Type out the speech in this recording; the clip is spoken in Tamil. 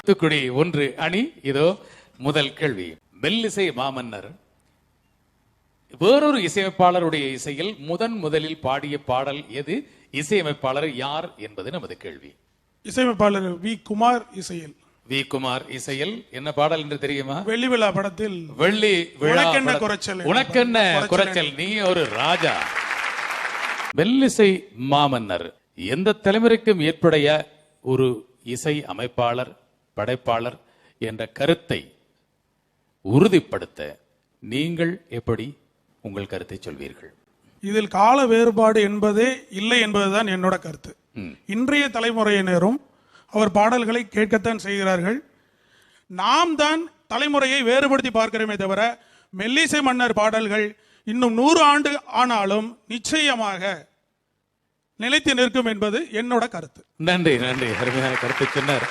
தூத்துக்குடி 1 அணி. இதோ முதல் கேள்வி. மெல்லிசை மாமன்னர் வேறொரு இசையமைப்பாளருடைய இசையில் முதலில் பாடிய பாடல் எது? இசையமைப்பாளர் யார் என்பது நமது கேள்வி. இசையமைப்பாளர் வி. குமார் இசையில். வி. குமார் இசையில் என்ன பாடல் என்று தெரியுமா? வெள்ளி விழா படத்தில் வெள்ளி விழா உனக்கென்ன குறைச்சல். உனக்கென்ன குறைச்சல், நீ ஒரு ராஜா. மெல்லிசை மாமன்னர் எந்த தலைமுறைக்கும் ஏற்புடைய ஒரு இசை அமைப்பாளர், படைப்பாளர் என்ற கருத்தை உறுதிப்படுத்த நீங்கள் எப்படி உங்கள் கருத்தை சொல்வீர்கள்? இதில் கால வேறுபாடு என்பதே இல்லை என்பதுதான் என்னோட கருத்து. இன்றைய தலைமுறையினரும் அவர் பாடல்களை கேட்கத்தான் செய்கிறார்கள். நாம் தான் தலைமுறையை வேறுபடுத்தி பார்க்கிறோமே தவிர மெல்லிசை மன்னர் பாடல்கள் இன்னும் 100 ஆண்டு ஆனாலும் நிச்சயமாக நிலைத்து நிற்கும் என்பது என்னோட கருத்து. நன்றி, நன்றி. அருமையான கருத்து சொன்னார்.